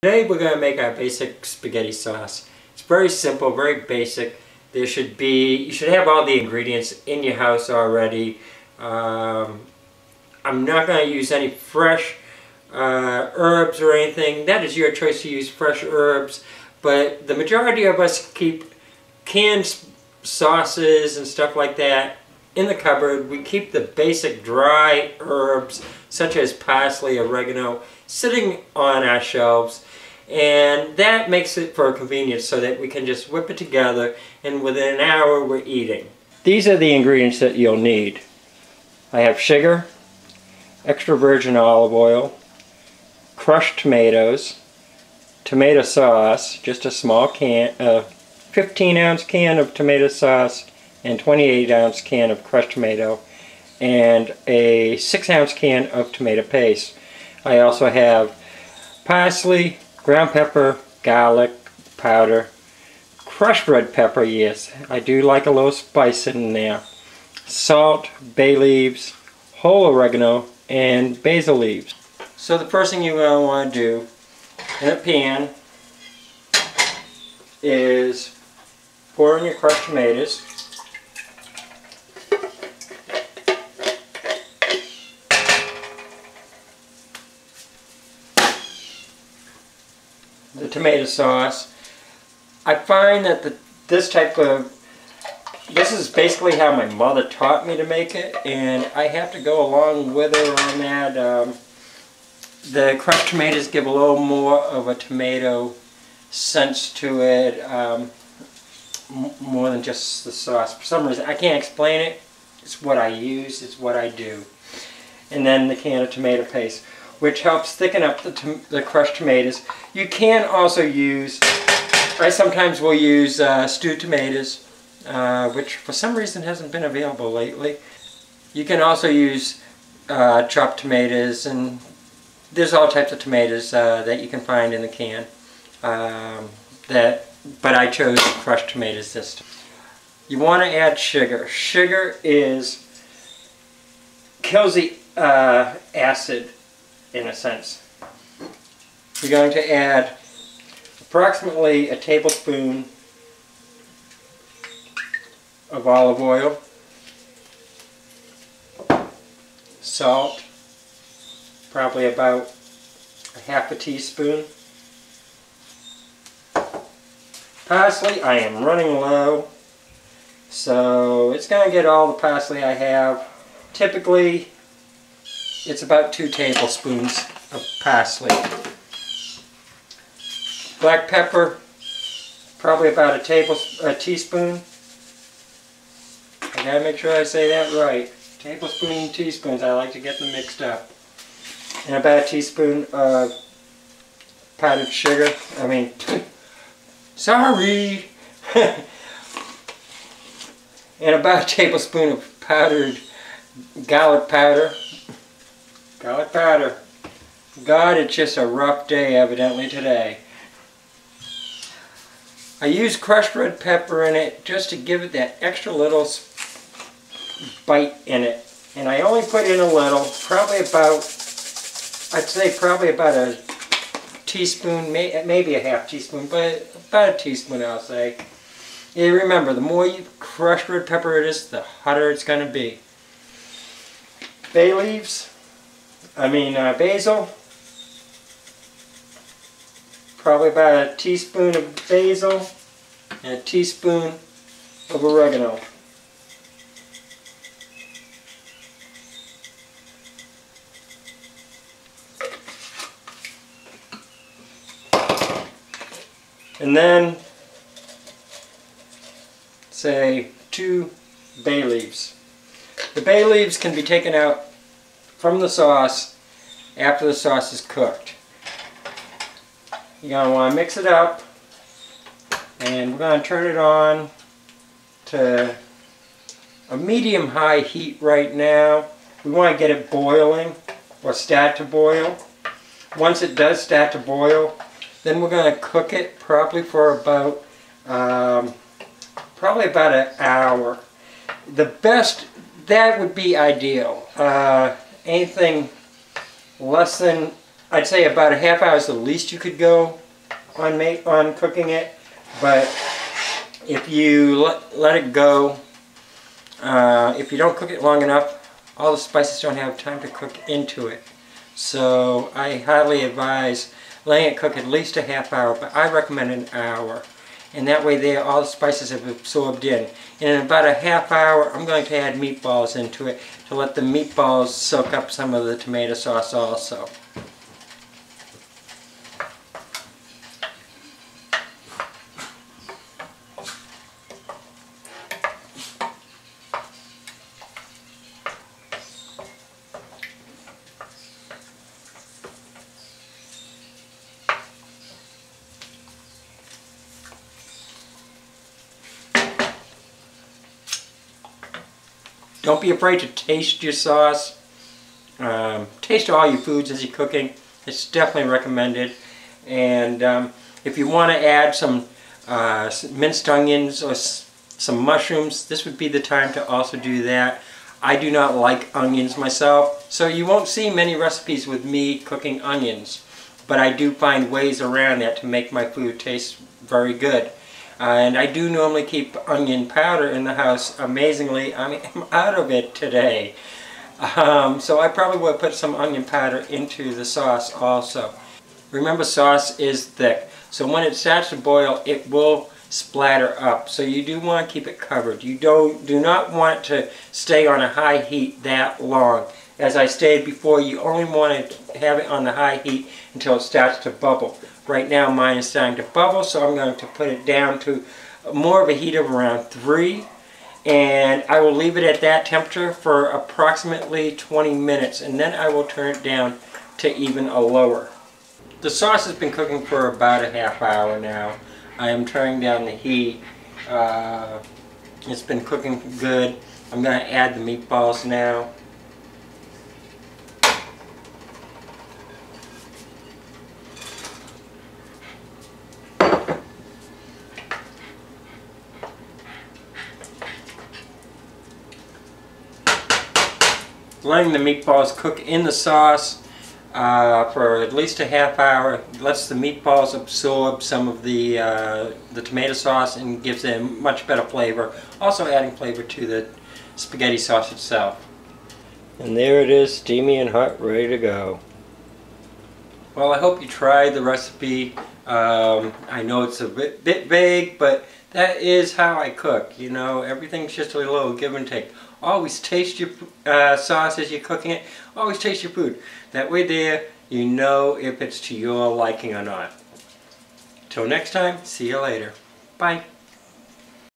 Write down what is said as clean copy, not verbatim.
Today we're going to make our basic spaghetti sauce. It's very simple, very basic. You should have all the ingredients in your house already. I'm not going to use any fresh herbs or anything. That is your choice to use fresh herbs. But the majority of us keep canned sauces and stuff like that in the cupboard. We keep the basic dry herbs such as parsley, oregano sitting on our shelves, and that makes it for convenience so that we can just whip it together and within an hour we're eating. These are the ingredients that you'll need. I have sugar, extra virgin olive oil, crushed tomatoes, tomato sauce, just a small can, 15-ounce can of tomato sauce, and 28-ounce can of crushed tomato, and a 6-ounce can of tomato paste. I also have parsley, ground pepper, garlic powder, crushed red pepper, yes, I do like a little spice in there, salt, bay leaves, whole oregano, and basil leaves. So the first thing you're going to want to do in a pan is pour in your crushed tomatoes. The tomato sauce. I find that this is basically how my mother taught me to make it, and I have to go along with her on that. The crushed tomatoes give a little more of a tomato sense to it, more than just the sauce. For some reason, I can't explain it. It's what I use, it's what I do. And then the can of tomato paste, which helps thicken up the crushed tomatoes. You can also use, I sometimes will use stewed tomatoes, which for some reason hasn't been available lately. You can also use chopped tomatoes, and there's all types of tomatoes that you can find in the can. But I chose crushed tomatoes this time. You want to add sugar. Sugar kills the acid, in a sense. You're going to add approximately a tablespoon of olive oil, salt, probably about a half a teaspoon, parsley. I am running low, so it's going to get all the parsley I have. Typically it's about 2 tablespoons of parsley. Black pepper, probably about a teaspoon. I gotta make sure I say that right. Tablespoon and teaspoons, I like to get them mixed up. And about a teaspoon of powdered sugar. Sorry! And about a tablespoon of powdered garlic powder. Garlic powder. God, it's just a rough day evidently today. I use crushed red pepper in it just to give it that extra little bite in it. And I only put in a little, probably about, I'd say probably about a teaspoon, maybe a half teaspoon, but about a teaspoon I'll say. Yeah, remember, the more crushed red pepper it is, the hotter it's going to be. Bay leaves, basil, probably about a teaspoon of basil and a teaspoon of oregano. And then, say, 2 bay leaves. The bay leaves can be taken out from the sauce after the sauce is cooked. You're going to want to mix it up, and we're going to turn it on to a medium-high heat right now. We want to get it boiling, or start to boil. Once it does start to boil, then we're going to cook it probably for about an hour. That would be ideal. Anything less than I'd say about a half hour is the least you could go on cooking it, but if you let it go, if you don't cook it long enough, all the spices don't have time to cook into it. So I highly advise letting it cook at least a half hour, but I recommend an hour. And that way there, all the spices have absorbed in. And in about a half hour, I'm going to add meatballs into it to let the meatballs soak up some of the tomato sauce also. Don't be afraid to taste your sauce. Taste all your foods as you're cooking. It's definitely recommended. And if you want to add some minced onions or some mushrooms, this would be the time to also do that. I do not like onions myself, so you won't see many recipes with me cooking onions. But I do find ways around that to make my food taste very good. And I do normally keep onion powder in the house. Amazingly, I'm out of it today. So I probably will put some onion powder into the sauce also. Remember, sauce is thick, so when it starts to boil, it will splatter up. So you do want to keep it covered. You do not want to stay on a high heat that long. As I stated before, you only want to have it on the high heat until it starts to bubble. Right now mine is starting to bubble, so I'm going to put it down to more of a heat of around 3. And I will leave it at that temperature for approximately 20 minutes, and then I will turn it down to even a lower. The sauce has been cooking for about a half hour now. I am turning down the heat. It's been cooking good. I'm going to add the meatballs now. Letting the meatballs cook in the sauce for at least a half hour lets the meatballs absorb some of the tomato sauce and gives them much better flavor. Also adding flavor to the spaghetti sauce itself. And there it is, steamy and hot, ready to go. Well, I hope you tried the recipe. I know it's a bit vague, but that is how I cook. You know, everything's just a little give and take. Always taste your sauce as you're cooking it. Always taste your food. That way there, you know if it's to your liking or not. Till next time, see you later. Bye.